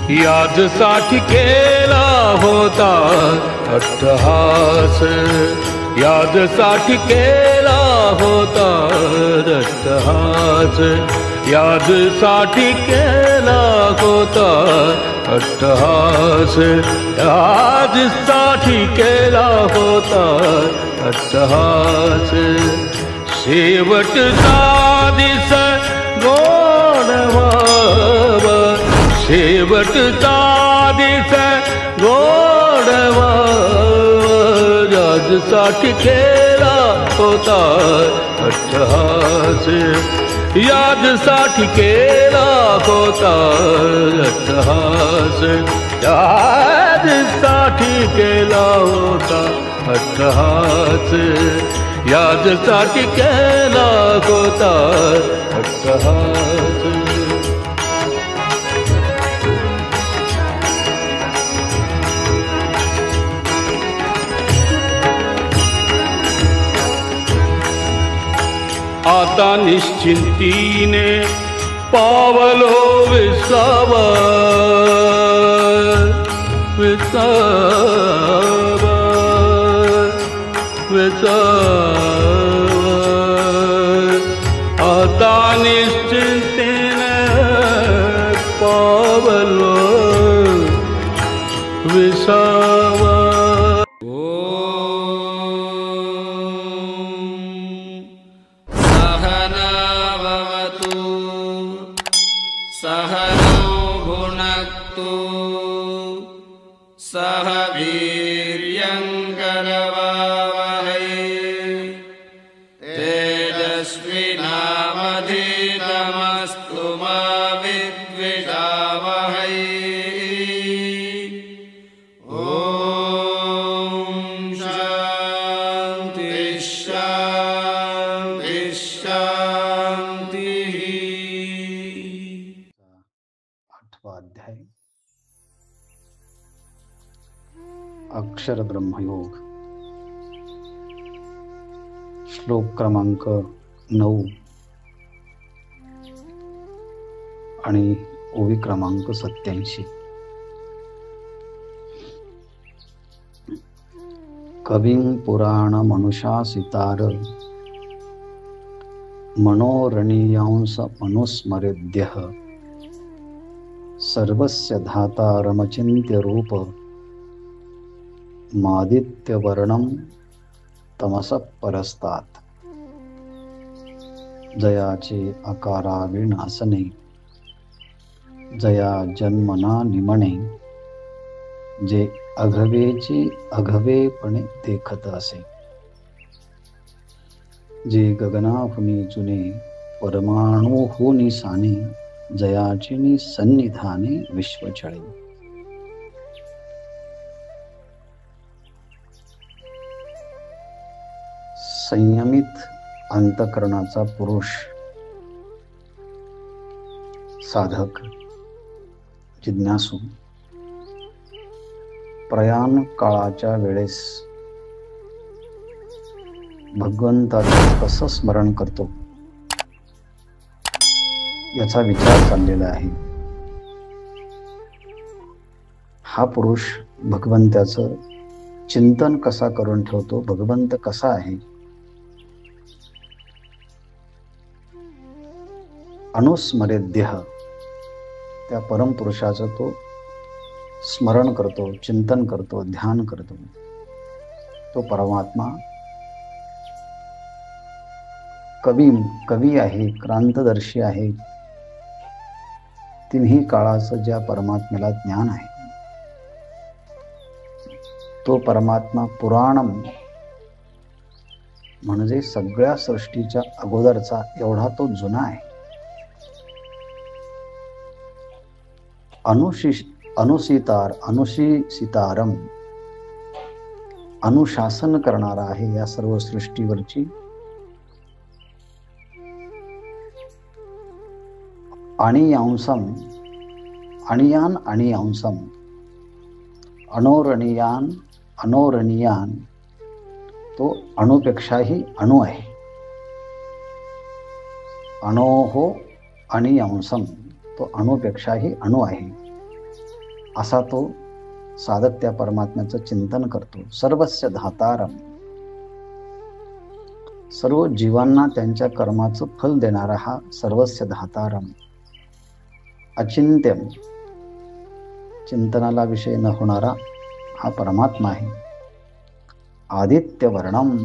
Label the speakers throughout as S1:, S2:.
S1: यादसाठी केला होता अट्टहास, यादसाठी केला होता अट्टहास, यादसाठी केला होता अट्टहास, यादसाठी केला होता अट्टहास. शेवटचा दिस गोड व्हावा, शेवटचा दिस गोड व्हावा, यादसाठी केला होता अट्टहास, यादसाठी केला होता अट्टहास, यादसाठी केला होता अट्टहास, यादसाठी केला होता अट्टहास. आता निश्चिंतीने पावलो विसावा, विसावा, विसावा. आता निश्चिंतीने पावलो विसावा.
S2: सहनौ भुनक्तु सह वीर्यं करवावहै तेजस्विनावधीतमस्तु मा विद्विषावहै. ॐ शान्ति शान्ति शान्तिः.
S3: 8वा अध्याय अक्षर ब्रह्मयोग. श्लोक क्रमांक 9 आणि ओवी क्रमांक 87. कविं पुराण मनुषासितार मनोरणीयांस मनुस्मरेद्यः सर्वस्य धातारमचिन्त्य रूप मादित्यवर्णं तमसः परस्तात्. जयाचे आकाराविनासने जया जन्मना निमणे जे अघवेची अघवेपणे देखत असे. जे गगनाहुनी जुने परमाणुहुनी साने जयाचिनी सन्निधाने विश्वचळे. संयमित अंतःकरणाचा पुरुष साधक जिज्ञासू प्रयाण काळाच्या वेळेस भगवंताचे कसं स्मरण करतो याचा विचार चाललेला आहे. हा पुरुष भगवंताचं चिंतन कसा करून ठेवतो, भगवंत कसा आहे, अनुस्मरेद्यः त्या परमपुरुषाचं तो स्मरण करतो, चिंतन करतो, ध्यान करतो. तो परमात्मा कवी आहे, क्रांतदर्शी आहे. तिन्ही काळाचं ज्या परमात्म्याला ज्ञान आहे तो परमात्मा पुराणम म्हणजे सगळ्या सृष्टीच्या अगोदरचा एवढा तो जुना आहे. अनुसितारम अनुशासन करणारा आहे या सर्व सृष्टीवरची. अणियांसम अणियान अणियांसम अणोरणीयान अणोरणीयान तो अणुपेक्षाही अणु आहे. अणोहो अणियांसम तो अणुपेक्षाही अणु आहे. असा तो साधक त्या परमात्म्याचं चिंतन करतो. सर्वस्य धातारम, सर्व जीवांना त्यांच्या कर्माचं फल देणारा हा सर्वस्य धातारम. अचिंत्यम, चिंतनाला विषय न होणारा हा परमात्मा आहे. आदित्यवर्णम,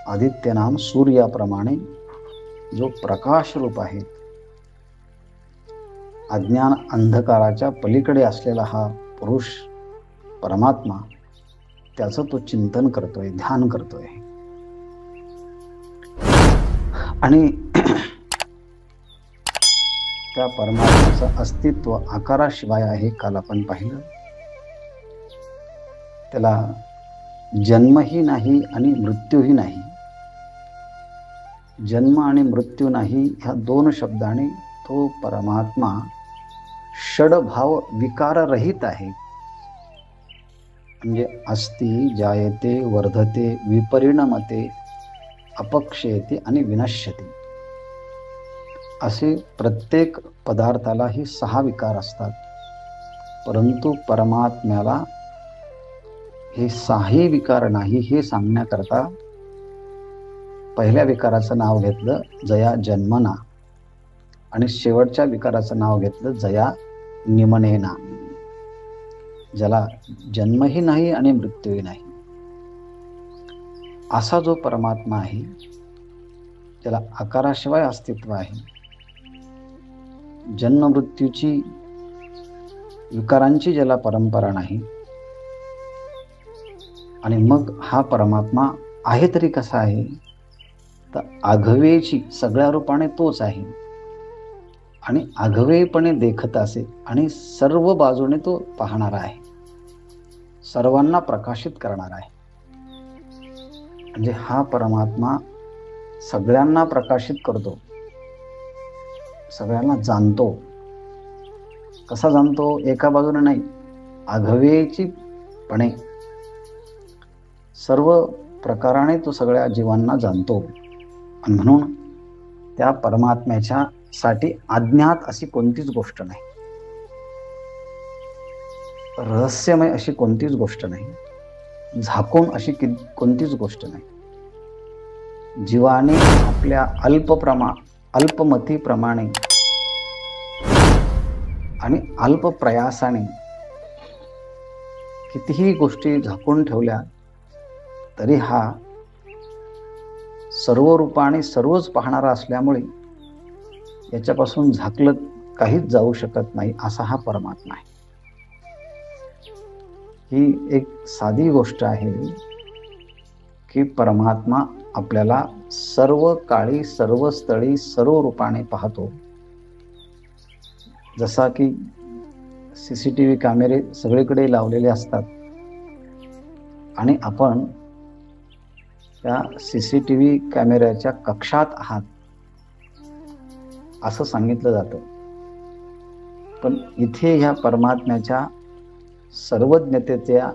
S3: आदित्य नाम सूर्याप्रमाणे जो प्रकाश रूप आहे. अज्ञान अंधकाराच्या पलीकडे असलेला हा पुरुष परमात्मा, त्याचं तो चिंतन करतोय, ध्यान करतोय. आणि त्या परमात्म्याचं अस्तित्व आकाराशिवाय आहे. काल आपण पाहिलं, त्याला जन्मही नाही आणि मृत्यूही नाही. जन्म आणि मृत्यू नाही ह्या दोन शब्दाने तो परमात्मा षडभाव विकाररहित आहे. म्हणजे अस्ति, जायते, वर्धते, विपरिणमते, अपक्षयते आणि विनश्यते, असे प्रत्येक पदार्थाला ही 6 विकार असतात. परंतु परमात्म्याला हे 6ही विकार नाही हे सांगण्याकरता पहिल्या विकाराचं नाव घेतलं जया जन्मना आणि शेवटच्या विकाराचं नाव घेतलं जया निमनेना. ज्याला जन्मही नाही आणि मृत्यूही नाही, असा जो परमात्मा आहे, ज्याला आकाराशिवाय अस्तित्व आहे, जन्म मृत्यूची विकारांची ज्याला परंपरा नाही, आणि मग हा परमात्मा आहे तरी कसा आहे, तर आघवेची सगळ्या रूपाने तोच आहे आणि आघवेपणे देखत असे आणि सर्व बाजूने तो पाहणारा आहे, सर्वांना प्रकाशित करणारा आहे. म्हणजे हा परमात्मा सगळ्यांना प्रकाशित करतो, सगळ्यांना जाणतो. कसा जाणतो? एका बाजूने नाही, आघवेची पणे सर्व प्रकाराने तो सगळ्या जीवांना जाणतो. आणि म्हणून त्या परमात्म्याच्या साठी अज्ञात अशी कोणतीच गोष्ट नाही, रहस्यमय अशी कोणतीच गोष्ट नाही, झाकून अशी कोणतीच गोष्ट नाही. जीवाने आपल्या अल्पमतीप्रमाणे आणि अल्प प्रयासाने कितीही गोष्टी झाकून ठेवल्या तरी हा सर्व रूपाने सर्वच पाहणारा असल्यामुळे याच्यापासून झाकलं काहीच जाऊ शकत नाही, असा हा परमात्मा आहे. ही एक साधी गोष्ट आहे की परमात्मा आपल्याला सर्व काळी, सर्व स्थळी, सर्व रूपाने पाहतो. जसा की CCTV कॅमेरे सगळीकडे लावलेले असतात आणि आपण त्या CCTV कॅमेऱ्याच्या कक्षात आहात असं सांगितलं जातं. पण इथे ह्या परमात्म्याच्या सर्वज्ञतेच्या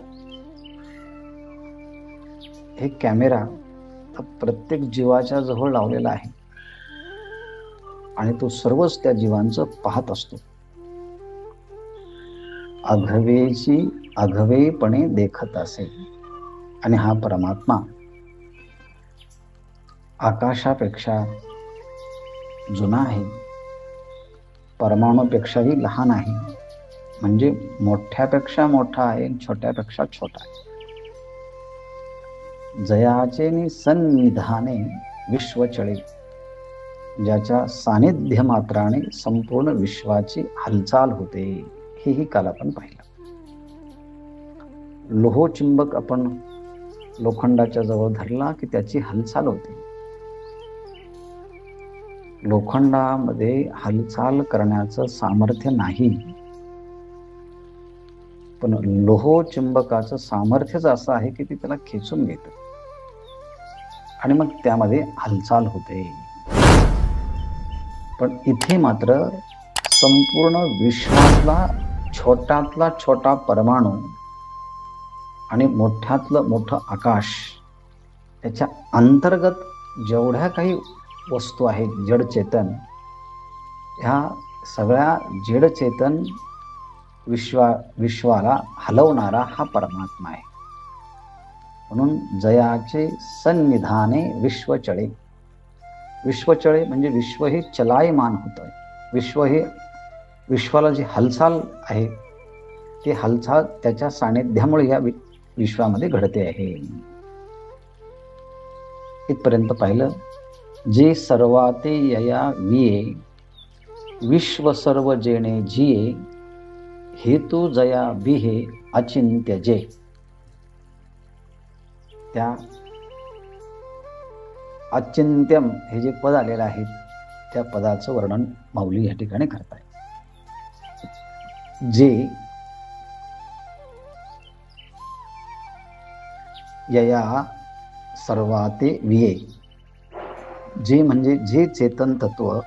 S3: हे कॅमेरा प्रत्येक जीवाच्या जवळ लावलेला आहे आणि तो सर्वच त्या जीवांचं पाहत असतो. आघवेची आघवेपणे देखत असे. आणि हा परमात्मा आकाशापेक्षा जुना आहे, परमाणूपेक्षाही लहान आहे. म्हणजे मोठ्यापेक्षा मोठा आहे, छोट्यापेक्षा छोटा आहे. जयाचे सन्निधाने विश्वचळे, ज्याच्या सानिध्य मात्राने संपूर्ण विश्वाची हालचाल होते. हेही काल आपण पाहिलं. लोहचुंबक आपण लोखंडाच्या जवळ धरला की त्याची हालचाल होते. लोखंडामध्ये हालचाल करण्याचं सामर्थ्य नाही, पण लोहचुंबकाचं सामर्थ्यच असं आहे की ती त्याला खेचून घेतं आणि मग त्यामध्ये हालचाल होते. पण इथे मात्र संपूर्ण विश्वातला छोट्यातला छोटा परमाणू आणि मोठ्यातलं मोठं आकाश, त्याच्या अंतर्गत जेवढ्या काही वस्तू आहेत जड चेतन, ह्या सगळ्या जड चेतन विश्वाला हलवणारा हा परमात्मा आहे. म्हणून जयाचे सन्निधाने विश्वचळे. विश्वचळे म्हणजे विश्व हे चलायमान होत आहे. विश्वाला जी हालचाल आहे ती हालचाल त्याच्या सानिध्यामुळे या विश्वामध्ये घडते आहे. इथपर्यंत पाहिलं. जे सर्वाते यया विये विश्व सर्व जेणे जिये हेतू जया बिहे अचिंत्य जे. त्या अचिंत्यम हे जे पद आलेलं आहे त्या पदाचं वर्णन माऊली या ठिकाणी करताय. जे यया सर्वाते विये. जे म्हणजे जे चेतन तत्व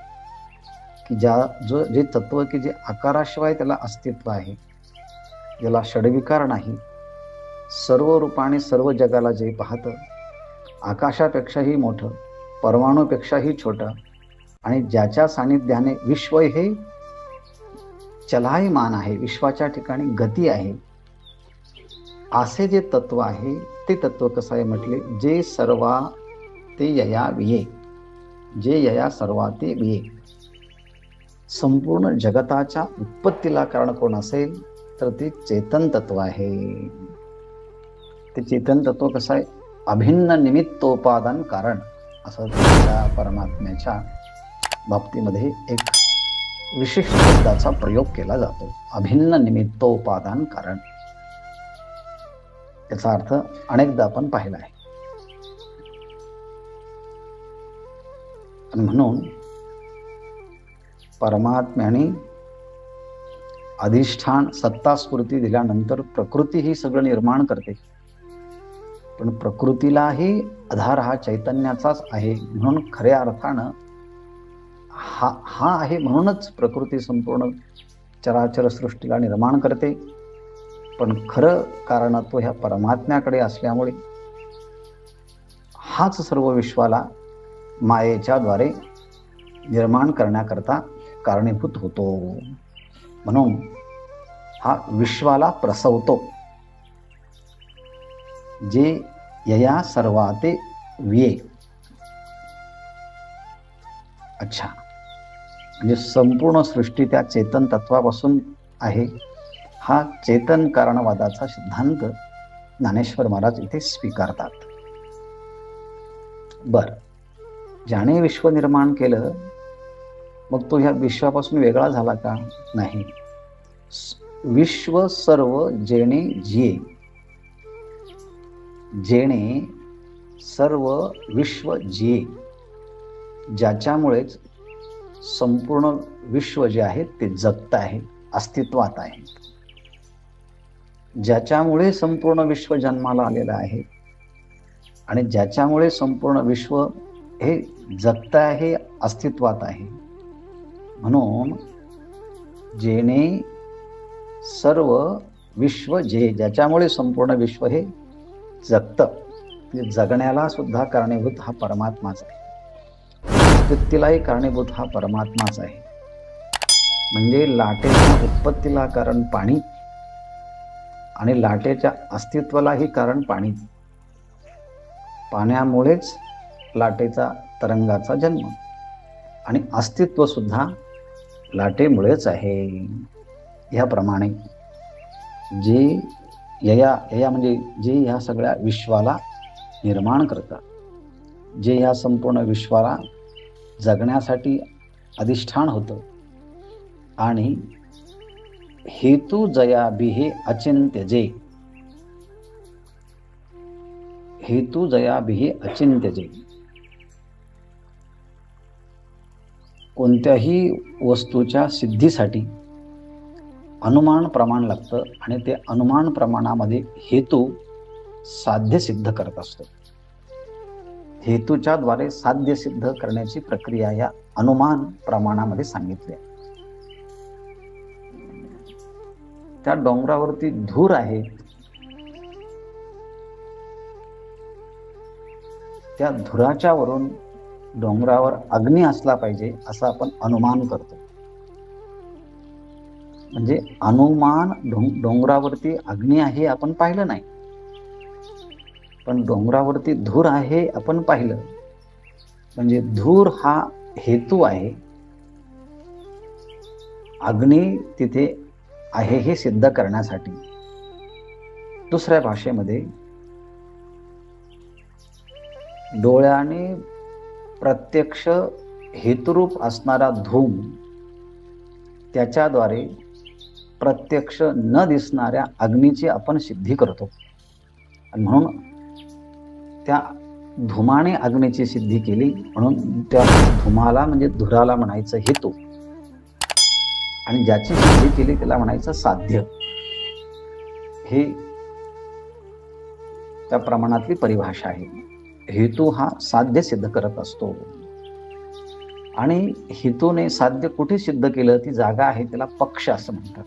S3: की जे तत्व की जे आकाराशिवाय त्याला अस्तित्व आहे, ज्याला षडविकार नाही, सर्व रूपाने सर्व जगाला जे पाहतं, आकाशापेक्षाही मोठं, परमाणूपेक्षाही छोटं आणि ज्याच्या सानिध्याने विश्व हे चलायमान आहे, विश्वाच्या ठिकाणी गती आहे, असे जे तत्व आहे ते तत्व कसं आहे म्हटले. जे सर्वा ते यया विये. जे यया सर्वा ते विये. संपूर्ण जगताच्या उत्पत्तीला कारण कोण असेल तर ते चेतन तत्व आहे. ते चेतन तत्व कसं आहे. अभिन्न निमित्तोपादान कारण असं त्या परमात्म्याच्या बाबतीमध्ये एक विशिष्ट शब्दाचा प्रयोग केला जातो. अभिन्न निमित्तोपादान कारण. याचा अर्थ अनेकदा आपण पाहिला आहे. म्हणून परमात्म्याने अधिष्ठान सत्ता स्फूर्ती दिल्यानंतर प्रकृती ही सगळं निर्माण करते, पण प्रकृतीलाही आधार हा चैतन्याचाच आहे. म्हणून खऱ्या अर्थानं हा आहे म्हणूनच प्रकृती संपूर्ण चराचर सृष्टीला निर्माण करते. पण खरं कारणत्व ह्या परमात्म्याकडे असल्यामुळे हाच सर्व विश्वाला मायेच्या द्वारे निर्माण करण्याकरता कारणीभूत होतो. म्हणून हा विश्वाला प्रसवतो. जे यया सर्वाते विये. अच्छा, म्हणजे संपूर्ण सृष्टी त्या चेतन तत्वापासून आहे. हा चेतन कारणवादाचा सिद्धांत ज्ञानेश्वर महाराज इथे स्वीकारतात. बर, ज्याने विश्व निर्माण केलं मग तो ह्या विश्वापासून वेगळा झाला का? नाही. विश्व सर्व जेणे जिये. जेणे सर्व विश्व जिये. ज्याच्यामुळेच संपूर्ण विश्व जे आहे ते जगत आहे, अस्तित्वात आहे. ज्याच्यामुळे संपूर्ण विश्व जन्माला आलेलं आहे आणि ज्याच्यामुळे संपूर्ण विश्व हे जगत आहे, अस्तित्वात आहे. म्हणून जेणे सर्व विश्व जे, ज्याच्यामुळे संपूर्ण विश्व हे जगतं, जगण्याला सुद्धा कारणीभूत हा परमात्माच आहे. उत्पत्तीलाही कारणीभूत हा परमात्माच आहे. म्हणजे लाटेच्या उत्पत्तीला कारण पाणी आणि लाटेच्या अस्तित्वालाही कारण पाणी. पाण्यामुळेच लाटेचा तरंगाचा जन्म आणि अस्तित्व सुद्धा लाटेमुळेच आहे. ह्याप्रमाणे जे यया म्हणजे जे ह्या सगळ्या विश्वाला निर्माण करतात, जे ह्या संपूर्ण विश्वाला जगण्यासाठी अधिष्ठान होतं आणि हेतू जया बिहे अचिंत्य जे. हेतू जया बिहे अचिंत्य जे. कोणत्याही वस्तूच्या सिद्धीसाठी अनुमान प्रमाण लागतं आणि ते अनुमान प्रमाणामध्ये हेतू साध्य सिद्ध करत असतो. हेतूच्या द्वारे साध्य सिद्ध करण्याची प्रक्रिया या अनुमान प्रमाणामध्ये सांगितली. त्या डोंगरावरती धूर आहे, त्या धुराच्या वरून डोंगरावर अग्नी असला पाहिजे असं आपण अनुमान करतो. म्हणजे अनुमान डोंगरावरती अग्नी आहे आपण पाहिलं नाही, पण डोंगरावरती धूर आहे आपण पाहिलं. म्हणजे धूर हा हेतू आहे, अग्नी तिथे आहे हे सिद्ध करण्यासाठी. दुसऱ्या भाषेमध्ये डोळ्याने प्रत्यक्ष हेतुरूप असणारा धूम त्याच्याद्वारे प्रत्यक्ष न दिसणाऱ्या अग्नीची आपण सिद्धी करतो. आणि म्हणून त्या धुमाने अग्नीची सिद्धी केली, म्हणून त्या धुमाला म्हणजे धुराला म्हणायचं हेतू, आणि ज्याची सिद्धी केली त्याला म्हणायचं साध्य. हे त्या प्रमाणातली परिभाषा आहे. हेतू हा साध्य सिद्ध करत असतो, आणि हेतूने साध्य कुठे सिद्ध केलं ती जागा आहे त्याला पक्ष असं म्हणतात.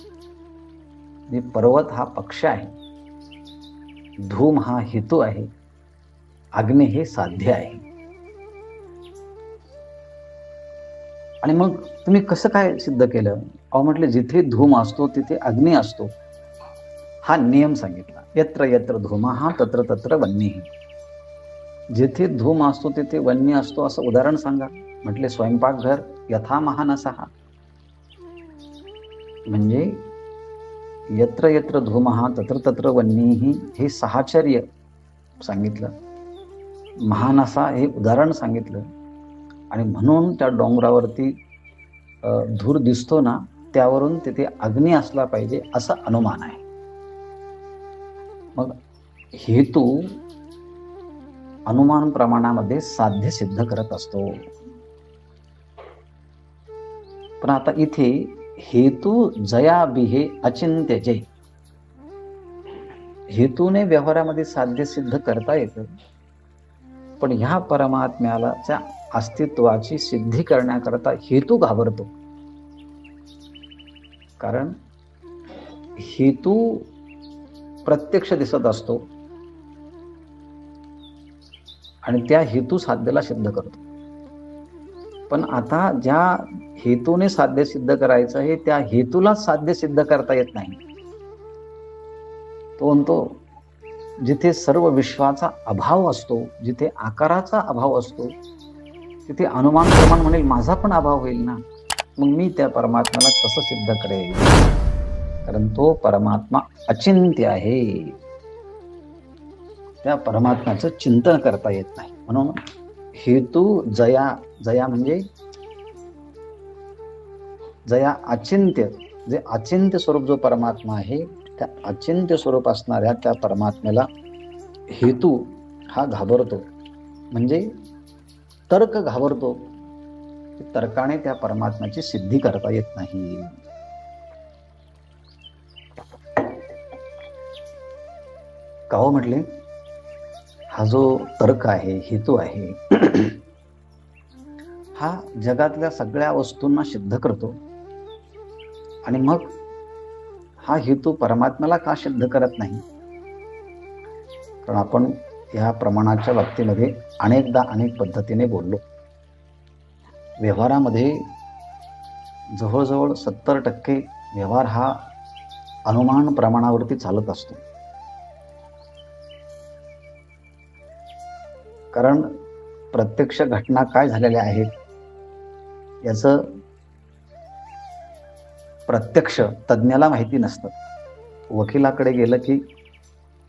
S3: म्हणजे पर्वत हा पक्ष आहे, धूम हा हेतू आहे, अग्नी हे साध्य आहे. आणि मग तुम्ही कसं काय सिद्ध केलं? म्हटलं जिथे धूम असतो तिथे अग्नी असतो, हा नियम सांगितला. यत्र यत्र धूमः तत्र तत्र वह्निः. जिथे धूम असतो तिथे वन्य असतो असं उदाहरण सांगा. म्हटले स्वयंपाकघर यथा महानसः. म्हणजे यत्र यत्र धूमः तत्र तत्र वह्निः हे साहचर्य सांगितलं, महानसा हे उदाहरण सांगितलं, आणि म्हणून त्या डोंगरावरती धूर दिसतो ना, त्यावरून तिथे अग्नी असला पाहिजे असं अनुमान आहे. मग हेतू अनुमान प्रमाणामध्ये साध्य सिद्ध करत असतो. पण आता इथे हेतू जया बिहे अचिंत्य जय. हेतूने व्यवहारामध्ये साध्य सिद्ध करता येतं, पण ह्या परमात्म्याच्या अस्तित्वाची सिद्धी करण्याकरता हेतू घाबरतो. कारण हेतू प्रत्यक्ष दिसत असतो आणि त्या हेतू साध्यला सिद्ध करतो. पण आता ज्या हेतूने साध्य सिद्ध करायचं आहे त्या हेतूला साध्य सिद्ध करता येत नाही. तो म्हणतो जिथे सर्व विश्वाचा अभाव असतो, जिथे आकाराचा अभाव असतो, तिथे अनुमान प्रमाण म्हणेल माझा पण अभाव होईल ना, मग मी त्या परमात्म्याला कसं सिद्ध करेल? कारण तो परमात्मा अचिंत्य आहे, त्या परमात्म्याचं चिंतन करता येत नाही. म्हणून हेतू जया, जया म्हणजे जया अचिंत्य, जे अचिंत्य स्वरूप जो परमात्मा आहे त्या अचिंत्य स्वरूप असणाऱ्या त्या परमात्म्याला हेतू हा घाबरतो. म्हणजे तर्क घाबरतो, तर्काने त्या परमात्म्याची सिद्धी करता येत नाही. का हो म्हटले? हा जो तर्क आहे, हेतू आहे, हा जगातल्या सगळ्या वस्तूंना सिद्ध करतो, आणि मग हा हेतू परमात्म्याला का सिद्ध करत नाही? कारण आपण या प्रमाणाच्या बाबतीमध्ये अनेकदा अनेक पद्धतीने बोललो. व्यवहारामध्ये जवळजवळ 70% व्यवहार हा अनुमान प्रमाणावरती चालत असतो. कारण प्रत्यक्ष घटना काय झालेल्या आहेत याचं प्रत्यक्ष तज्ज्ञाला माहिती नसतं. वकिलाकडे गेलं की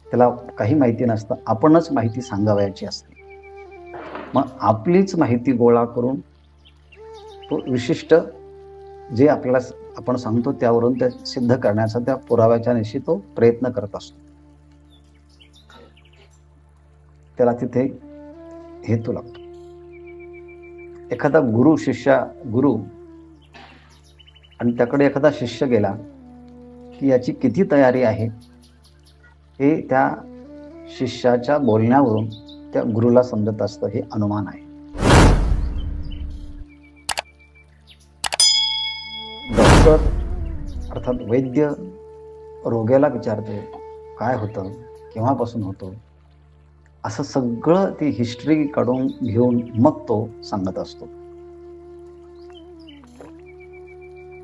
S3: त्याला काही माहिती नसतं, आपणच माहिती सांगावयाची असते. मग आपलीच माहिती गोळा करून तो विशिष्ट जे आपल्याला आपण सांगतो त्यावरून ते सिद्ध करण्याचा, त्या पुराव्याच्या निशी तो प्रयत्न करत असतो. त्याला तिथे हेतू लागतो. एखादा गुरु आणि त्याकडे एखादा शिष्य गेला की याची किती तयारी आहे हे त्या शिष्याच्या बोलण्यावरून त्या गुरुला समजत असतं. हे अनुमान आहे. डॉक्टर अर्थात वैद्य रोग्याला विचारतो काय होतं, केव्हापासून होतं, असं सगळं ती हिस्ट्री काढून घेऊन मग तो सांगत असतो.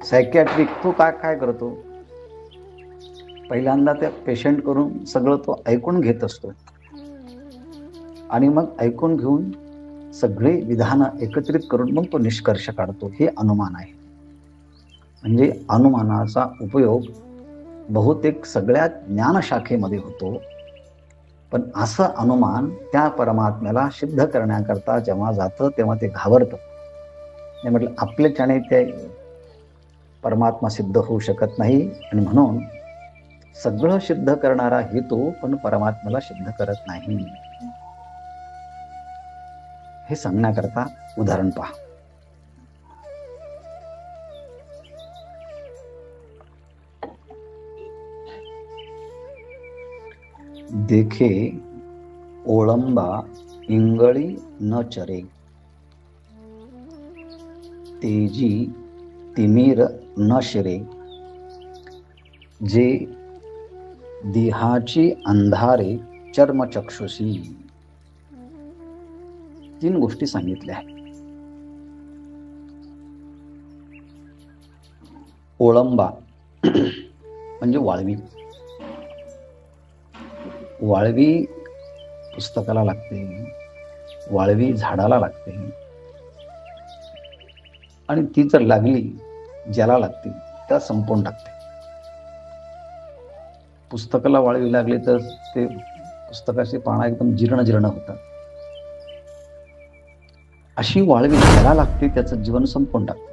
S3: सायकॅट्रिक तो काय काय करतो, पहिल्यांदा त्या पेशंट करून सगळं तो ऐकून घेत असतो आणि मग ऐकून घेऊन सगळे विधानं एकत्रित करून मग तो निष्कर्ष काढतो. हे अनुमान आहे. म्हणजे अनुमानाचा उपयोग बहुतेक सगळ्या ज्ञानशाखेमध्ये होतो. पण असं अनुमान त्या परमात्म्याला सिद्ध करण्याकरता जेव्हा जातं तेव्हा ते घाबरतं. नाही म्हटलं आपल्याच्याने ते परमात्मा सिद्ध होऊ शकत नाही आणि म्हणून सगळं सिद्ध करणारा हेतू पण परमात्म्याला सिद्ध करत नाही. हे सांगण्याकरता उदाहरण पहा. देखे ओळंबा इंगळी न चरे, तेजी तिमिर न शिरे, जे देहाची अंधारे चर्मचक्षुषी. 3 गोष्टी सांगितल्या आहेत. ओळंबा म्हणजे वाळवी. वाळवी पुस्तकाला लागते, वाळवी झाडाला लागते आणि ती जर लागली ज्याला लागते त्या संपवून टाकते. पुस्तकाला वाळवी लागली तर ते पुस्तकाची पानं एकदम जीर्ण होतात. अशी वाळवी ज्याला लागते त्याचं जीवन संपवून टाकते.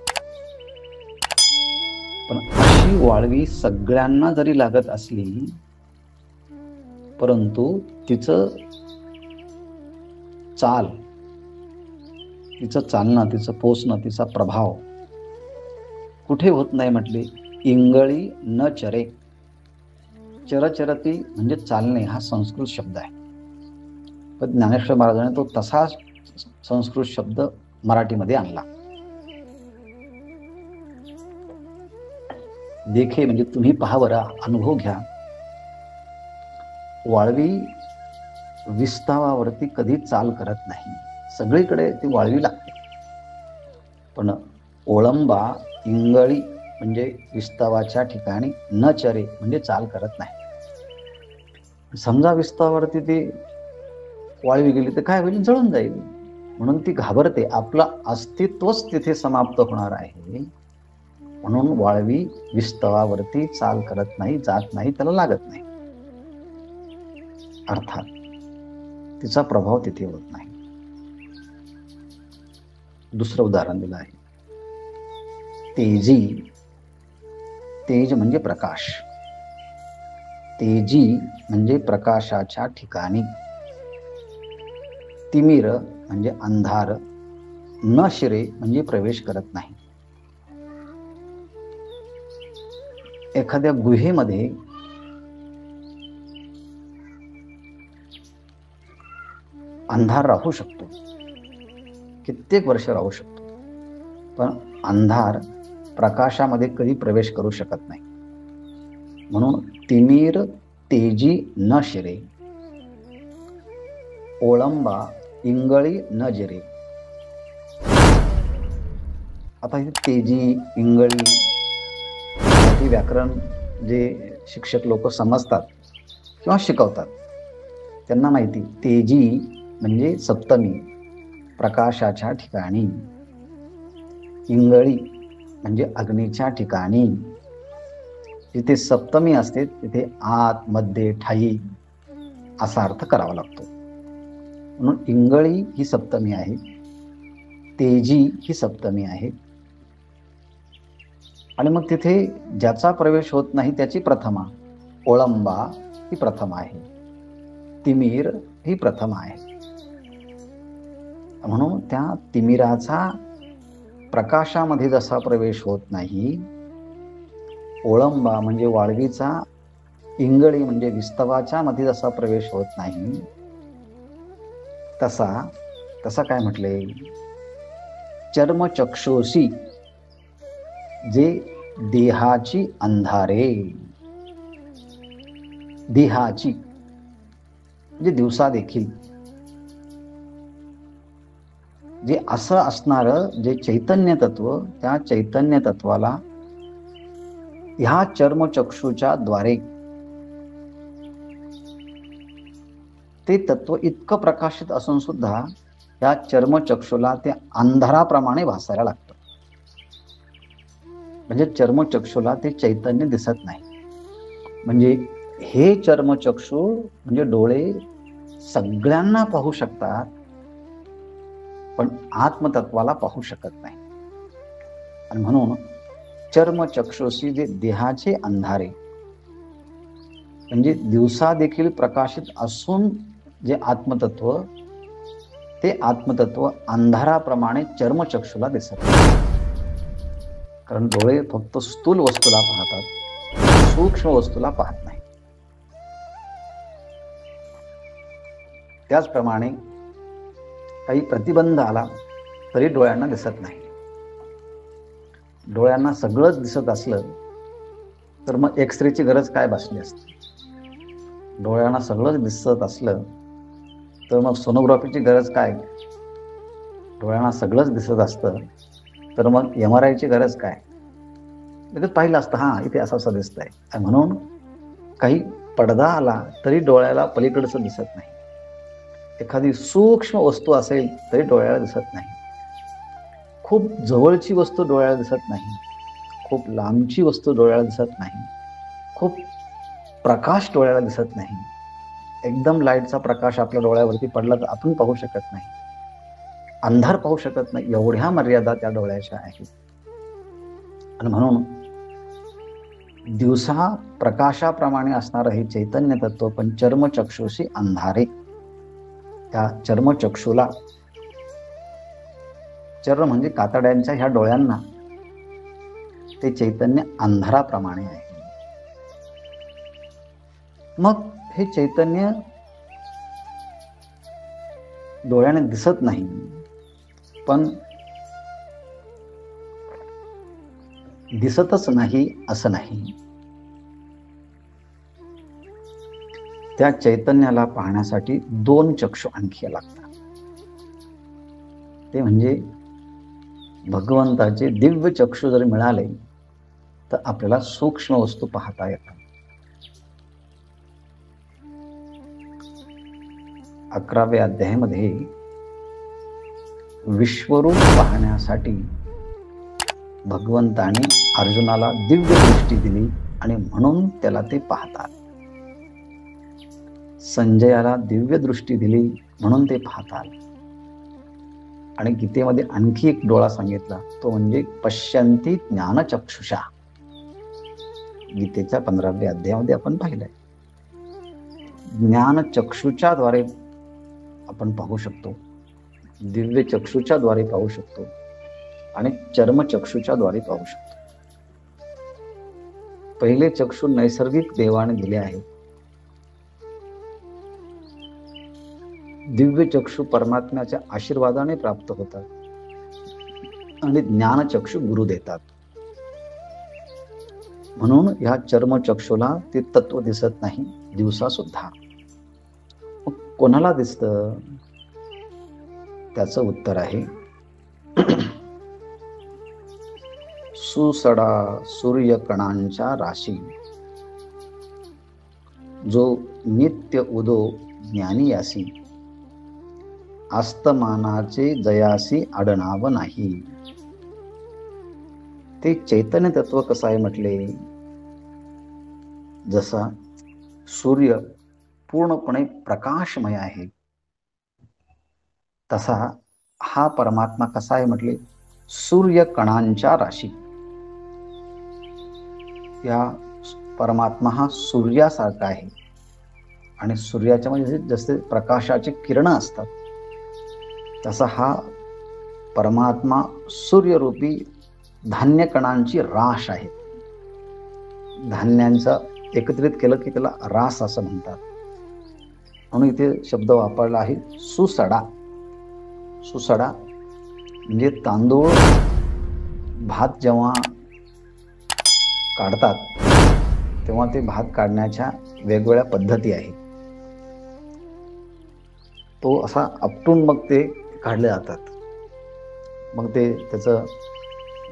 S3: पण अशी वाळवी सगळ्यांना जरी लागत असली परंतु तिचं चालणं, तिचं पोचणं, तिचा प्रभाव कुठे होत नाही म्हटले. इंगळी न चरे. चरचरती म्हणजे चालणे हा संस्कृत शब्द आहे. पण ज्ञानेश्वर महाराजांनी तो तसाच संस्कृत शब्द मराठीमध्ये आणला. देखे म्हणजे तुम्ही पहा बरा, अनुभव घ्या. वाळवी विस्तावावरती कधी चाल करत नाही. सगळीकडे ती वाळवी लागते. पण ओळंबा इंगळी म्हणजे विस्तावाच्या ठिकाणी न चरे म्हणजे चाल करत नाही. समजा विस्तावावरती ती वाळवी गेली तर काय होईल, जळून जाईल. म्हणून ती घाबरते. आपलं अस्तित्वच तिथे समाप्त होणार आहे. म्हणून वाळवी विस्तवावरती चाल करत नाही, जात नाही, त्याला लागत नाही. अर्थात तिचा प्रभाव तिथे होत नाही. दुसरं उदाहरण दिलं आहे. तेजी. तेज म्हणजे प्रकाश. तेजी म्हणजे प्रकाशाच्या ठिकाणी. तिमिर म्हणजे अंधार. न शिरे म्हणजे प्रवेश करत नाही. एखाद्या गुहेमध्ये अंधार राहू शकतो, कित्येक वर्ष राहू शकतो, पण अंधार प्रकाशामध्ये कधी प्रवेश करू शकत नाही. म्हणून तिमिर तेजी न शिरे, ओळंबा इंगळी न जिरे. आता ही तेजी इंगळी हे व्याकरण जे शिक्षक लोक समजतात किंवा शिकवतात त्यांना माहिती. तेजी म्हणजे सप्तमी, प्रकाशाच्या ठिकाणी. इंगळी म्हणजे अग्नीच्या ठिकाणी. जिथे सप्तमी असते तिथे आत, मध्ये, ठाई असा अर्थ करावा लागतो. म्हणून इंगळी ही सप्तमी आहे, तेजी ही सप्तमी आहे. आणि मग तिथे ज्याचा प्रवेश होत नाही त्याची प्रथमा. ओळंबा ही प्रथमा आहे, तिमिर ही प्रथमा आहे. म्हणून त्या तिमिराचा प्रकाशामध्ये जसा प्रवेश होत नाही, ओळंबा म्हणजे वाळवीचा इंगळी म्हणजे विस्तवाच्या मध्ये जसा प्रवेश होत नाही, तसा काय म्हटले, चर्मचक्षुषी जे देहाची अंधारे. देहाची म्हणजे दिवसा देखील जे असं असणारं जे चैतन्य तत्व, त्या चैतन्य तत्वाला ह्या चर्मचक्षुच्या द्वारे ते तत्व इतकं प्रकाशित असून सुद्धा या चर्मचक्षुला ते अंधाराप्रमाणे भासायला लागतं. म्हणजे चर्मचक्षुला ते चैतन्य दिसत नाही. म्हणजे हे चर्मचक्षु म्हणजे डोळे सगळ्यांना पाहू शकतात, पण आत्मतत्वाला पाहू शकत नाही. आणि म्हणून चर्मचक्षुशी जे देहाचे अंधारे म्हणजे दिवसा देखील प्रकाशित असून जे आत्मतत्व, ते आत्मतत्व अंधाराप्रमाणे चर्मचक्षुला दिसत नाही. कारण डोळे फक्त स्थूल वस्तूला पाहतात, सूक्ष्म वस्तूला पाहत नाही. त्याचप्रमाणे काही प्रतिबंध आला तरी डोळ्यांना दिसत नाही. डोळ्यांना सगळंच दिसत असलं तर मग एक्सरेची गरज काय भासली असते. डोळ्यांना सगळंच दिसत असलं तर मग सोनोग्राफीची गरज काय. डोळ्यांना सगळंच दिसत असतं तर मग MRI ची गरज काय. लगेच पाहिलं असतं, हां इथे असं असं दिसतंय. म्हणून काही पडदा आला तरी डोळ्याला पलीकडचं दिसत नाही. एखादी सूक्ष्म वस्तू असेल तरी डोळ्याला दिसत नाही. खूप जवळची वस्तू डोळ्याला दिसत नाही, खूप लांबची वस्तू डोळ्याला दिसत नाही, खूप प्रकाश डोळ्याला दिसत नाही. एकदम लाईटचा प्रकाश आपल्या डोळ्यावरती पडला तर आपण पाहू शकत नाही, अंधार पाहू शकत नाही. एवढ्या मर्यादा त्या डोळ्याच्या आहेत. आणि म्हणून दिवसा प्रकाशाप्रमाणे असणारं हे चैतन्य तत्व पण चर्मचक्षुशी अंधारे. त्या चर्मचक्षुला, चर्म म्हणजे कातड्यांच्या ह्या डोळ्यांना ते चैतन्य अंधाराप्रमाणे आहे. मग हे चैतन्य डोळ्याने दिसत नाही, पण दिसतच नाही असं नाही. त्या चैतन्याला पाहण्यासाठी 2 चक्षु आणखी लागतात. ते म्हणजे भगवंताचे दिव्य चक्षु जर मिळाले तर आपल्याला सूक्ष्म वस्तू पाहता येतात. 11व्या अध्यायामध्ये विश्वरूप पाहण्यासाठी भगवंताने अर्जुनाला दिव्य दृष्टी दिली आणि म्हणून त्याला ते पाहतात. संजयाला दिव्य दृष्टी दिली म्हणून ते पाहतात. आणि गीतेमध्ये आणखी एक डोळा सांगितला, तो म्हणजे पश्यन्ति ज्ञानचक्षुषा. गीतेच्या 15व्या अध्यायामध्ये आपण पाहिलंय. ज्ञानचक्षुच्या द्वारे आपण पाहू शकतो, दिव्य चक्षुच्या द्वारे पाहू शकतो आणि चर्मचक्षुच्या द्वारे पाहू शकतो. पहिले चक्षु नैसर्गिक देवाने दिले आहेत. दिव्य चक्षु परमात्म्याच्या आशीर्वादाने प्राप्त होतात आणि ज्ञानचक्षु गुरु देतात. म्हणून ह्या चर्मचक्षुला ते तत्व दिसत नाही दिवसा सुद्धा. कोणाला दिसतं? त्याचं उत्तर आहे सुसडा सूर्यकणांच्या राशी, जो नित्य उदो ज्ञानियासी, आस्तमानाचे जयासी आडनाव नाही. ते चैतन्य तत्व कसं आहे म्हटले, जसा सूर्य पूर्णपणे प्रकाशमय आहे तसा हा परमात्मा कसा आहे म्हटले, सूर्यकणांच्या राशी. या परमात्मा हा सूर्यासारखा आहे आणि सूर्याच्या म्हणजे जसे प्रकाशाचे किरण असतात तसा हा परमात्मा सूर्यरूपी धान्य कणांची राश आहे. धान्यांचा एकत्रित केलं की त्याला रास असं म्हणतात. म्हणून इथे शब्द वापरला आहे सुसडा. सुसडा म्हणजे तांदूळ भात जेव्हा काढतात तेव्हा ते भात काढण्याच्या वेगवेगळ्या पद्धती आहेत. तो असा आपटून मग ते काढले जातात. मग ते त्याचं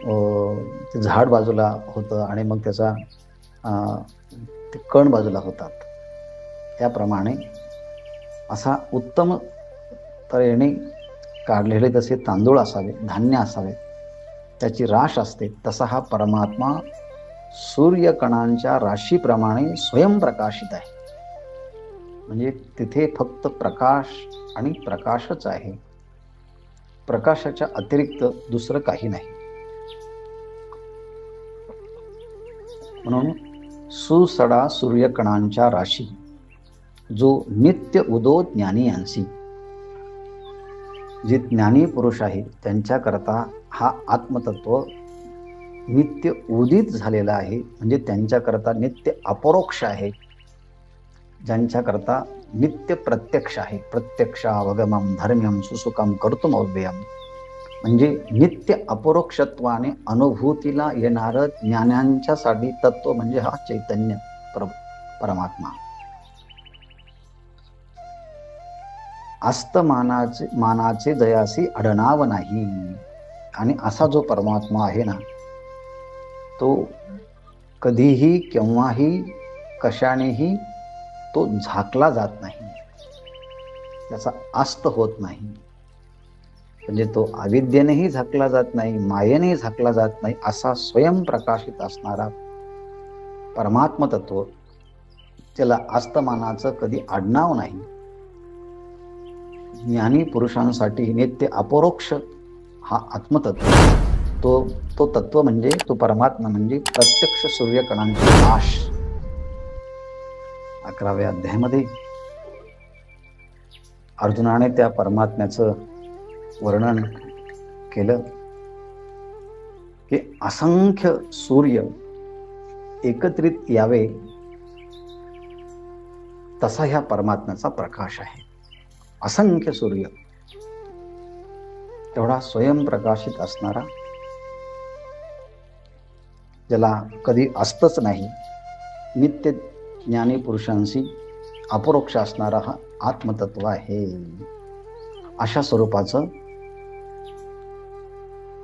S3: ते झाड बाजूला होतं आणि मग त्याचा ते कण बाजूला होतात. त्याप्रमाणे असा उत्तम तऱ्हेने काढलेले तसे तांदूळ असावे, धान्य असावे, त्याची राश असते. तसा हा परमात्मा सूर्यकणांच्या राशीप्रमाणे स्वयंप्रकाशित आहे. म्हणजे तिथे फक्त प्रकाश आणि प्रकाशच आहे, प्रकाशाच्या अतिरिक्त दुसरं काही नाही. म्हणून सुसडा सूर्यकणांच्या राशी जो नित्य उदो ज्ञानी यांसी, जे ज्ञानी पुरुष आहे त्यांच्याकरता हा आत्मतत्व नित्य उदित झालेला आहे. म्हणजे त्यांच्याकरता नित्य अपरोक्ष आहे, ज्यांच्याकरता नित्य प्रत्यक्ष आहे. प्रत्यक्षावगमम धर्म्यम सुसुखम कर्तुम अव्ययम, म्हणजे नित्य अपरोक्षत्वाने अनुभूतीला येणारं ज्ञानांच्यासाठी तत्व म्हणजे हा चैतन्य परमात्मा. मानाचे दयासी अडनाव नाही. आणि असा जो परमात्मा आहे ना, तो कधीही केव्हाही कशानेही तो झाकला जात नाही, त्याचा अस्त होत नाही. म्हणजे तो अविद्येनेही झाकला जात नाही, मायेनेही झाकला जात नाही. असा स्वयंप्रकाशित असणारा परमात्म तत्व, त्याला अस्तमानाचं कधी आडनाव नाही. ज्ञानी पुरुषांसाठी नित्य अपरोक्ष हा आत्मतत्व, तो तत्व म्हणजे तो परमात्मा म्हणजे प्रत्यक्ष सूर्यकणांची राश. 11व्या अध्यायामध्ये अर्जुनाने त्या परमात्म्याचं वर्णन केलं की असंख्य सूर्य एकत्रित यावे तसा ह्या परमात्म्याचा प्रकाश आहे. असंख्य सूर्य तेवढा स्वयंप्रकाशित असणारा, ज्याला कधी असतच नाही, नित्य ज्ञानी पुरुषांशी अपरोक्ष असणारा हा आत्मतत्व आहे. अशा स्वरूपाचं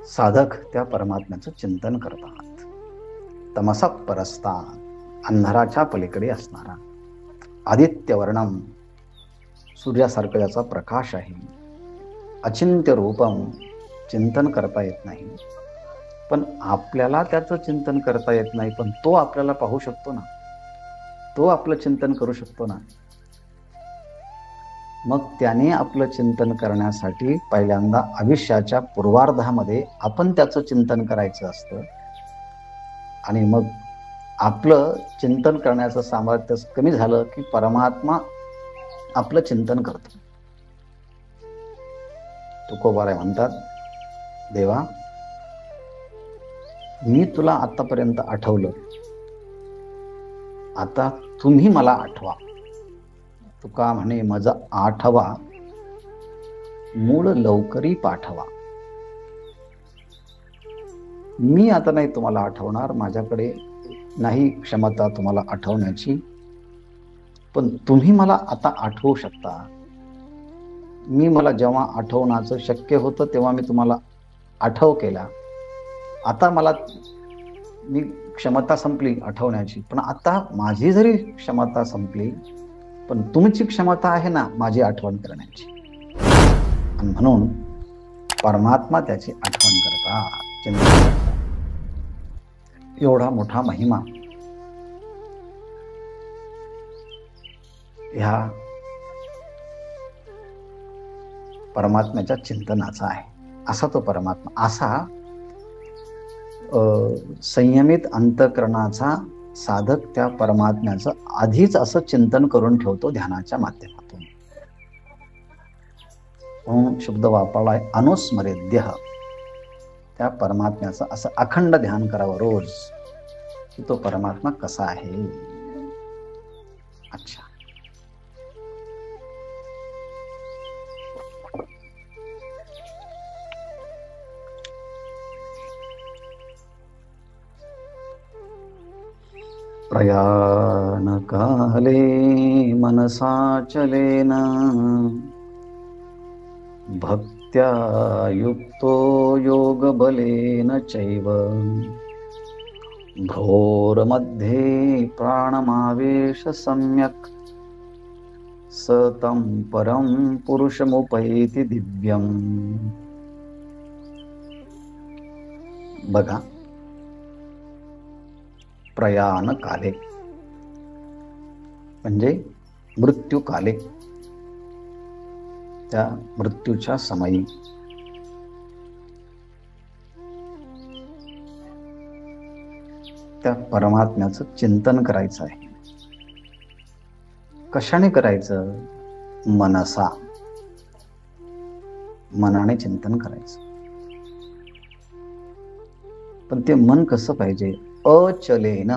S3: साधक त्या परमात्म्याचं चिंतन करतात. तमसा परस्तात्, अंधाराच्या पलीकडे असणारा, आदित्यवर्णम, सूर्यासारखं ज्याचा प्रकाश आहे, अचिंत्य रूपम, चिंतन करता येत नाही. पण आपल्याला त्याचं चिंतन करता येत नाही, पण तो आपल्याला पाहू शकतो ना, तो आपलं चिंतन करू शकतो ना. मग त्याने आपलं चिंतन करण्यासाठी पहिल्यांदा आयुष्याच्या पूर्वार्धामध्ये आपण त्याचं चिंतन करायचं असतं. आणि मग आपलं चिंतन करण्याचं सामर्थ्य कमी झालं की परमात्मा आपलं चिंतन करतो. तुकोबाराय म्हणतात, देवा मी तुला आतापर्यंत आठवलं, आता तुम्ही मला आठवा. तुका म्हणे मज आठवा, मूळ लवकरी पाठवा. मी आता नाही तुम्हाला आठवणार, माझ्याकडे नाही क्षमता तुम्हाला आठवण्याची, पण तुम्ही मला आता आठवू शकता. मला जेव्हा आठवण्याचं शक्य होतं तेव्हा मी तुम्हाला आठव केला. आता मी क्षमता संपली आठवण्याची, पण आता माझी जरी क्षमता संपली, पण तुमची क्षमता आहे ना माझी आठवण करण्याची. आणि म्हणून परमात्मा त्याची आठवण करतात, चिंतन करतात. एवढा मोठा महिमा ह्या परमात्म्याच्या चिंतनाचा आहे. असा तो परमात्मा, असा संयमित अंतःकरणाचा साधक त्या परमात्म्याचं आधीच असं चिंतन करून ठेवतो ध्यानाच्या माध्यमातून. म्हणून शब्द वापरलाय अनुस्मरेद्य. त्या परमात्म्याचं असं अखंड ध्यान करावं रोज, की तो परमात्मा कसा आहे. अच्छा, प्रयाणकाले मनसाचलेन भक्त्या युक्तो तो योगबलेन चैव भ्रोरमध्ये प्राणमावेश सम्यक् स तं परं पुरुषमुपैति दिव्यम्. बघा, प्रयाण काले म्हणजे मृत्यूकाले, त्या मृत्यूच्या समयी त्या परमात्म्याचं चिंतन करायचं आहे. कशाने करायचं? मनसा, मनाने चिंतन करायचं. पण ते मन कसं पाहिजे? अचलेन,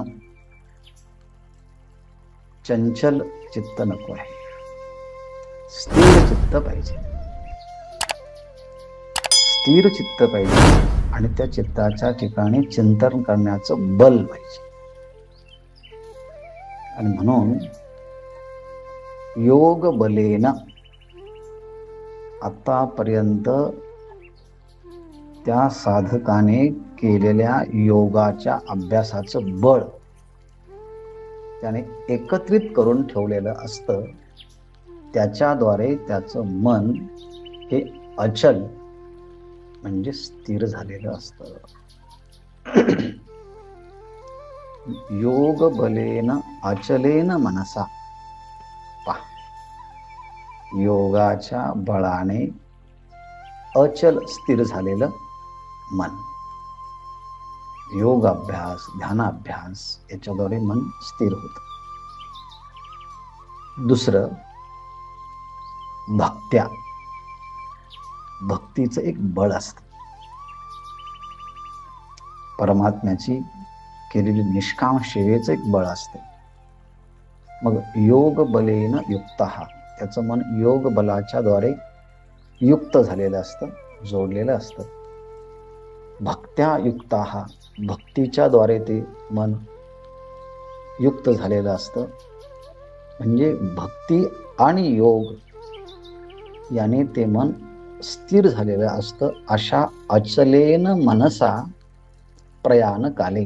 S3: चंचल चित्त नको आहे, स्थिर चित्त पाहिजे. स्थिर चित्त पाहिजे आणि त्या चित्ताच्या ठिकाणी चिंतन करण्याचं बल पाहिजे. आणि म्हणून योग बलेन, आतापर्यंत त्या साधकाने केलेल्या योगाच्या अभ्यासाचं बळ त्याने एकत्रित करून ठेवलेलं असतं. त्याच्याद्वारे त्याचं मन हे अचल म्हणजे स्थिर झालेलं असतं. योग बलेन अचलेन मनसा. योगाच्या बळाने अचल स्थिर झालेलं मन, योगाभ्यास, ध्यानाभ्यास याच्याद्वारे मन स्थिर होतं. दुसरं, भक्त्या, भक्तीचं एक बळ असतं. परमात्म्याची केलेली निष्काम सेवेचं एक बळ असते. मग योग बलेन युक्तः, त्याचं मन योग बलाच्या द्वारे युक्त झालेलं असतं, जोडलेलं असतं. भक्त्या युक्तः, भक्तीच्या द्वारे ते मन युक्त झालेलं असतं. म्हणजे भक्ती आणि योग याने ते मन स्थिर झालेलं असतं. अशा अचलेन मनसा प्रयाण काले,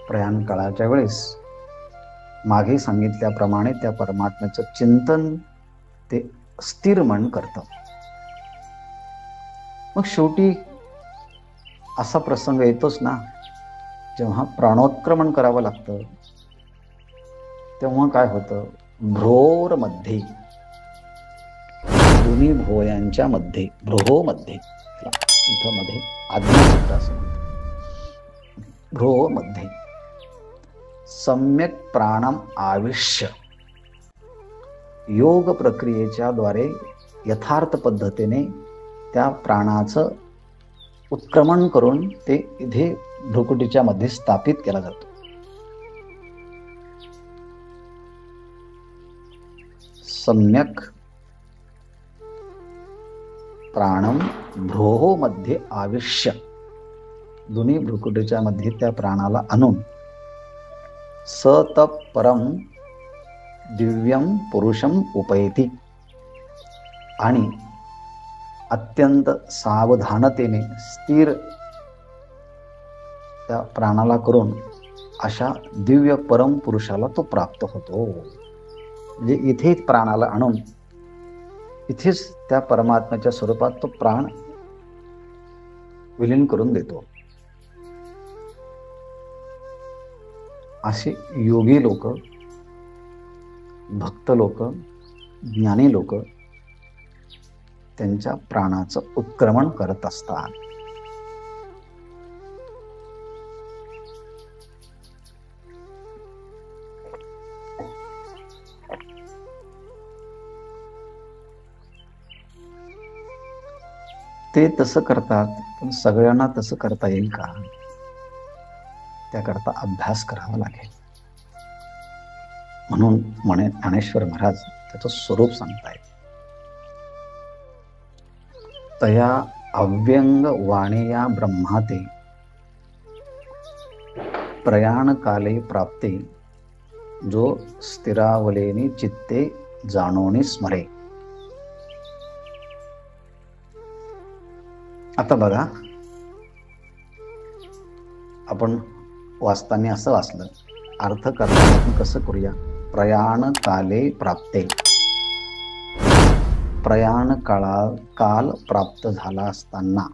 S3: प्रयाण काळाच्या वेळेस मागे सांगितल्याप्रमाणे त्या परमात्म्याचं चिंतन ते स्थिर मन करतं. मग शेवटी असा प्रसंग येतोच ना, जेव्हा प्राणोत्क्रमण करावं लागतं तेव्हा काय होतं? भ्रोर मध्ये, दोन्ही भोयांच्या मध्ये, भ्रोह मध्ये, इथं मध्ये आज्ञाचक्र असं म्हणतात, भ्रोह मध्ये सम्यक प्राणम आविष्य, योग प्रक्रियेच्या द्वारे यथार्थ पद्धतीने त्या प्राणाचं उत्क्रमण करून ते इथे भ्रुकुटीच्या मध्ये स्थापित केला जातो. सम्यक प्राणम भ्रोह मध्ये आविष्य, दोन्ही भ्रुकुटीच्या मध्ये त्या प्राणाला आणून सतप परम दिव्यम पुरुषम उपैति, आणि अत्यंत सावधानतेने स्थिर त्या प्राणाला करून अशा दिव्य परम पुरुषाला तो प्राप्त होतो. म्हणजे इथेच प्राणाला आणून इथेच त्या परमात्म्याच्या स्वरूपात तो प्राण विलीन करून देतो. असे योगी लोक, भक्त लोक, ज्ञानी लोक त्यांच्या प्राणाचं उत्क्रमण करत असतात. ते तसं करतात, पण सगळ्यांना तसं करता येईल का? त्याकरता अभ्यास करावा लागेल. म्हणून म्हणे ज्ञानेश्वर महाराज त्याचं स्वरूप सांगतायत. तया अव्यंग वाणीया ब्रह्माते प्रयाण काले प्राप्ते जो स्थिरावलेनी चित्ते जाणोनी स्मरे. आता बघा, आपण वाचताना असं वाचलं, अर्थ करताना आपण कसं करूया? प्रयाण काले प्राप्ते, प्रयाण काल प्राप्त झाला असताना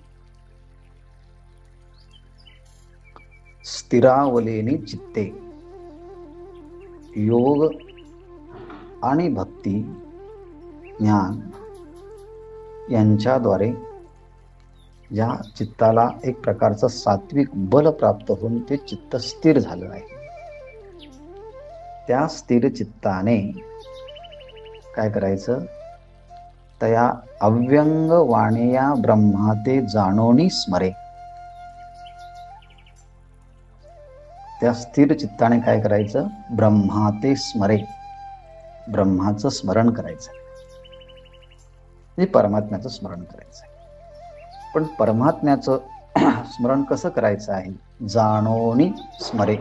S3: स्थिरावलेनी चित्ते, योग आणि भक्ती ज्ञान यांच्याद्वारे या चित्ताला एक प्रकारचं सात्विक बल प्राप्त होऊन ते चित्त स्थिर झालं आहे. त्या स्थिर चित्ताने काय करायचं? तया अव्यंग वाणीया ब्रह्मा ते जाणोनी स्मरे. त्या स्थिर चित्ताने काय करायचं? ब्रह्मा ते स्मरे, ब्रह्माचं स्मरण करायचं, म्हणजे परमात्म्याचं स्मरण करायचं. पण परमात्म्याचं स्मरण कसं करायचं आहे? जाणोनी स्मरे.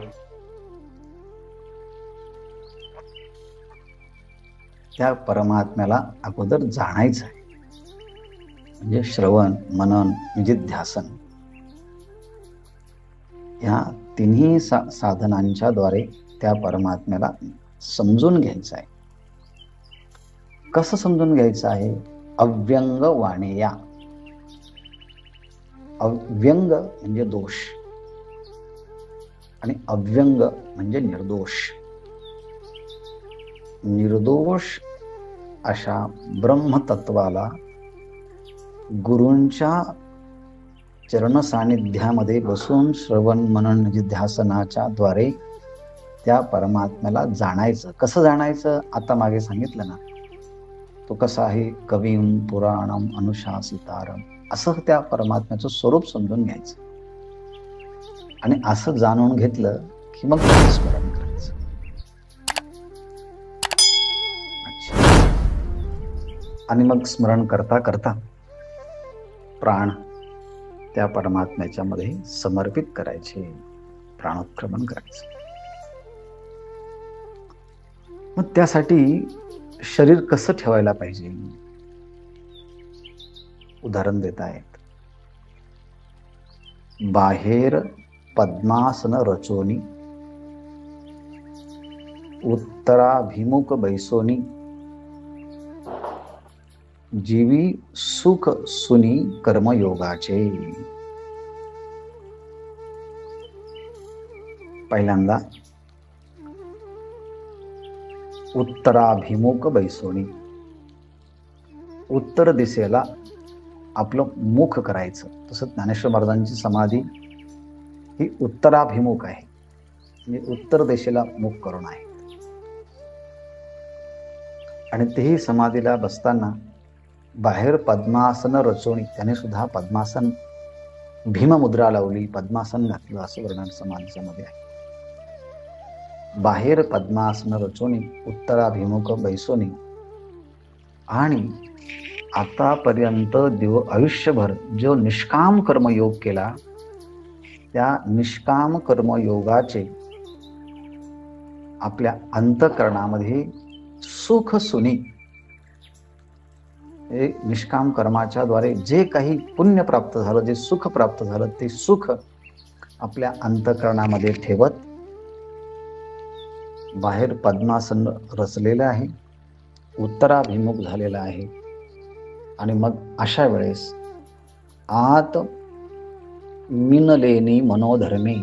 S3: त्या परमात्म्याला अगोदर जाणायचं आहे, म्हणजे श्रवण मनन म्हणजे ध्यासन, या तिन्ही साधनांच्या द्वारे त्या परमात्म्याला समजून घ्यायचं आहे. कसं समजून घ्यायचं आहे? अव्यंग वाणेया. अव्यंग म्हणजे दोष आणि अव्यंग म्हणजे निर्दोष. निर्दोष अशा ब्रह्मतत्वाला गुरूंच्या चरण सानिध्यामध्ये बसून श्रवण मनन निधिध्यासनाच्या द्वारे त्या परमात्म्याला जाणायचं. कसं जाणायचं? आता मागे सांगितलं ना, तो कसा आहे? कवीं पुराणम अनुशासितारम, असं त्या परमात्म्याचं स्वरूप समजून घ्यायचं. आणि असं जाणून घेतलं की मग स्मरण करायचं. आणि मग स्मरण करता करता प्राण त्या परमात्म्याच्या मध्ये समर्पित करायचे, प्राणोत्क्रमण करायचे. मग त्यासाठी शरीर कसं ठेवायला पाहिजे? उदाहरण देत आहेत. बाहेर पद्मासन रचोनी, उत्तराभिमुख बैसोनी, जीवी सुख सुनी कर्मयोगाचे. पहिल्यांदा उत्तराभिमुख बैसोनी, उत्तर दिशेला आपलं मुख करायचं. तसं ज्ञानेश्वर महाराजांची समाधी ही उत्तराभिमुख आहे, म्हणजे उत्तर दिशेला मुख करून आहे. आणि तेही समाधीला बसताना बाहेर पद्मासन रचोनी, त्याने सुद्धा पद्मासन भीममुद्रा लावली, पद्मासन घातलं, असं वर्णन समाधीच्या मध्ये आहे. बाहेर पद्मासन रचोनी, उत्तराभिमुख बैसोनी. आणि आतापर्यंत आयुष्यभर जो निष्काम कर्मयोग केला, त्या निष्काम कर्मयोगाचे आपल्या अंतःकरणामध्ये सुख सुनी, हे निष्काम कर्माच्या द्वारे जे काही पुण्य प्राप्त झालं, जे सुख प्राप्त झालं, ते सुख आपल्या अंतःकरणामध्ये ठेवत बाहेर पद्मासन रचलेलं आहे, उत्तराभिमुख झालेला आहे. आणि मग अशा वेळेस आत मिनलेनी मनोधर्मे,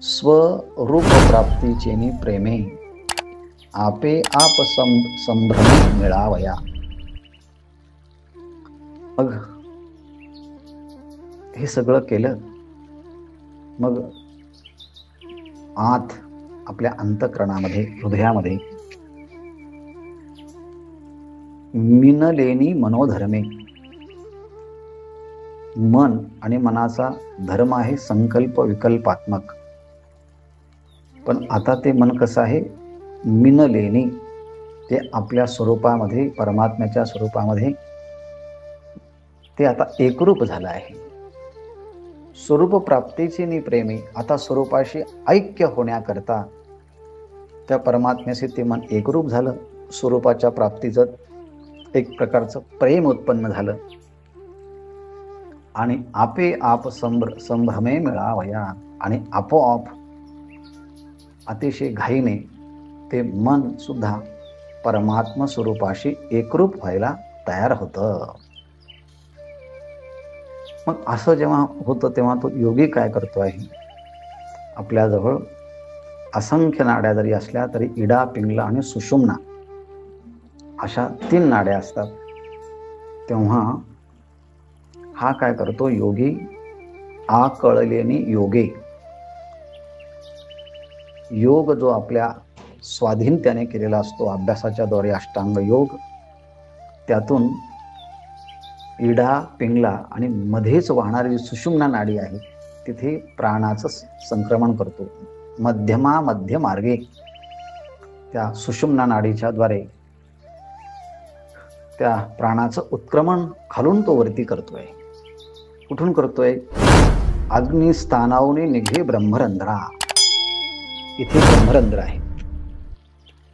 S3: स्वरूप प्राप्तीचेनी प्रेमे, आपे आप संभ्रमे मिळावया. मग हे सगळं केलं, मग आत आपल्या अंतःकरणामध्ये, हृदयामध्ये मिनलेनी मनोधर्मे, मन आणि मनाचा धर्म आहे संकल्प विकल्पात्मक. पण आता ते मन कसं आहे? मिनलेनी, ते आपल्या स्वरूपामध्ये, परमात्म्याच्या स्वरूपामध्ये ते आता एकरूप झालं आहे. स्वरूप प्राप्तीचे नि प्रेमी, आता स्वरूपाशी ऐक्य होण्याकरता त्या परमात्म्याशी ते मन एकरूप झालं. स्वरूपाच्या प्राप्तीचं एक प्रकारचं प्रेम उत्पन्न झालं. आणि आपे आप संभ्रमे मिळावया, आणि आपोआप अतिशय घाईने ते मन सुद्धा परमात्म स्वरूपाशी एकरूप व्हायला तयार होतं. मग असं जेव्हा होतं तेव्हा तो योगी काय करतो आहे, आपल्याजवळ असंख्य नाड्या जरी असल्या तरी इडा, पिंगला आणि सुषुम्ना अशा 3 नाड्या असतात. तेव्हा हा काय करतो योगी, आकळलेनी योगे, योग जो आपल्या स्वाधीन त्याने केलेला असतो अभ्यासाच्या द्वारे, अष्टांग योग, त्यातून इडा, पिंगला आणि मध्येच वाहणारी सुषुम्ना नाडी आहे तिथे प्राणाचं संक्रमण करतो. मध्य मार्गे त्या सुषुम्ना नाडीच्या द्वारे त्या प्राणाचं उत्क्रमण खालून तो वरती करतोय. कुठून करतोय? अग्निस्थानावने निघे ब्रह्मरंध्रा, इथे ब्रह्मरंध्र आहे.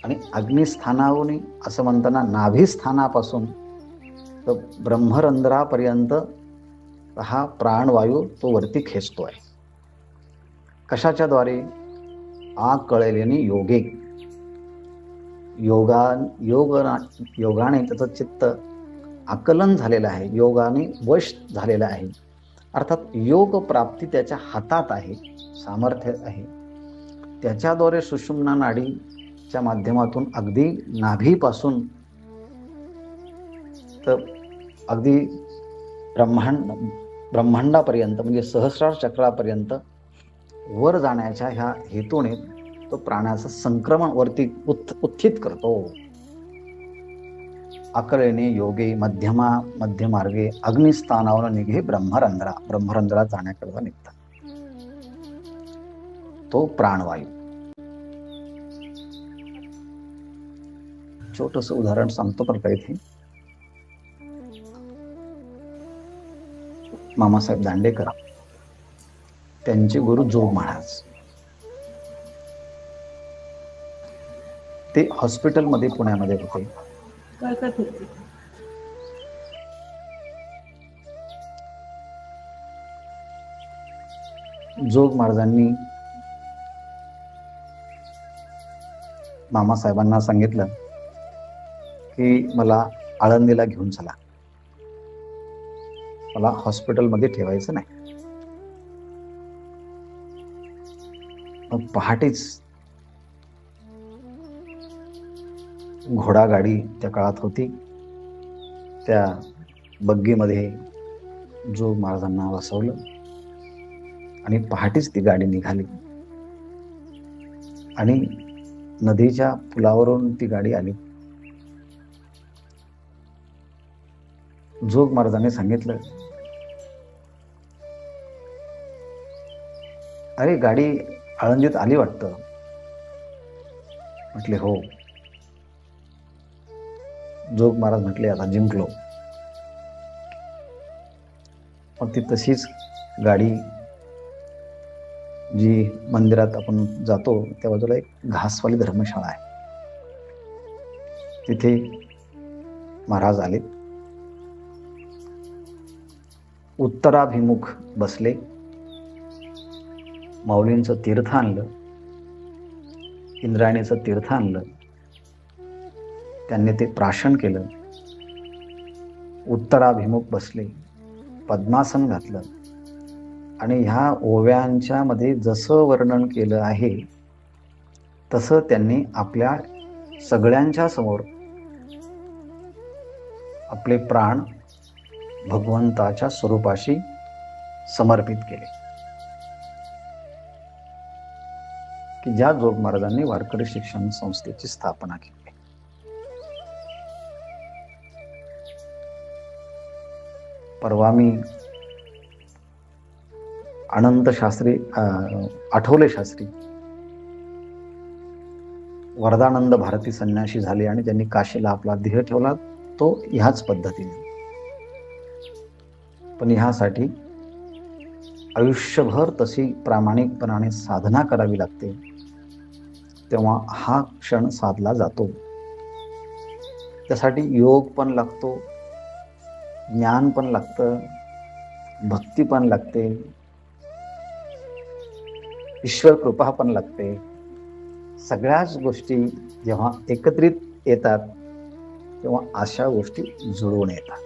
S3: आणि अग्निस्थानावने असं म्हणताना नाभिस्थानापासून तर ब्रह्मरंध्रापर्यंत हा प्राणवायू तो वरती खेचतोय. कशाच्या द्वारे? आकळलेनी योगे, योगाने त्याचं चित्त आकलन झालेलं आहे, योगाने वश झालेलं आहे. अर्थात योग प्राप्ती त्याच्या हातात आहे, सामर्थ्य आहे. त्याच्याद्वारे सुषुम्ना नाडीच्या माध्यमातून अगदी नाभीपासून तर अगदी ब्रह्मांडापर्यंत म्हणजे सहस्रार चक्रापर्यंत वर जाण्याच्या ह्या हेतूने तो प्राणाचं संक्रमण वरती उत्थित करतो. आकळेने योगे मध्य मार्गे अग्निस्थानावर निघे ब्रह्मरंध्रात जाण्याकरता निघतात. तो प्राणवायू. छोटस उदाहरण सांगतो पण काही इथे. मामासाहेब दांडेकर, त्यांचे गुरु जोग महाराज, ते हॉस्पिटलमध्ये पुण्यामध्ये होते. जोग महाराजांनी मामासाहेबांना सांगितलं की मला आळंदीला घेऊन चला, मला हॉस्पिटलमध्ये ठेवायचं नाही. मग पहाटेच घोडागाडी त्या काळात होती, त्या बग्गीमध्ये जोग महाराजांना बसवलं आणि पहाटेच ती गाडी निघाली आणि नदीच्या पुलावरून ती गाडी आली. जोग महाराजांनी सांगितलं, अरे गाडी आळंदीत आली वाटतं. म्हटले हो. जोग महाराज म्हटले आता जिंकलो. मग ती तशीच गाडी, जी मंदिरात आपण जातो त्या बाजूला एक घासवाली धर्मशाळा आहे, तिथे महाराज आले. उत्तराभिमुख बसले, माऊलींचं तीर्थ आणलं, इंद्रायणीचं तीर्थ आणलं, त्यांनी ते प्राशन केलं. उत्तराभिमुख बसले, पद्मासन घातलं आणि ह्या ओव्यांच्या मध्ये जसं वर्णन केलं आहे तसं त्यांनी आपल्या सगळ्यांच्या समोर आपले प्राण भगवंताच्या स्वरूपाशी समर्पित केले. की ज्या जोग महाराजांनी वारकरी शिक्षण संस्थेची स्थापना केली. परवा मी अनंत शास्त्री, आठवले शास्त्री वरदानंद भारती संन्याशी झाले आणि त्यांनी काशीला आपला देह ठेवला, तो ह्याच पद्धतीने. पण ह्यासाठी आयुष्यभर तशी प्रामाणिकपणाने साधना करावी लागते, तेव्हा हा क्षण साधला जातो. त्यासाठी योग पण लागतो, ज्ञान पण लागतं, भक्ती पण लागते, ईश्वर कृपा पण लागते. सगळ्याच गोष्टी जेव्हा एकत्रित येतात तेव्हा अशा गोष्टी जुळून येतात.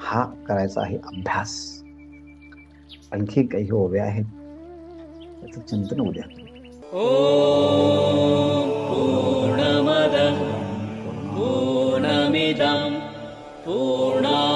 S3: हा करायचा आहे अभ्यास. आणखी काही ओव्या आहेत, त्याचं चिंतन उद्या.
S4: पूर्णमदः पूर्णमिदं पूर्णात्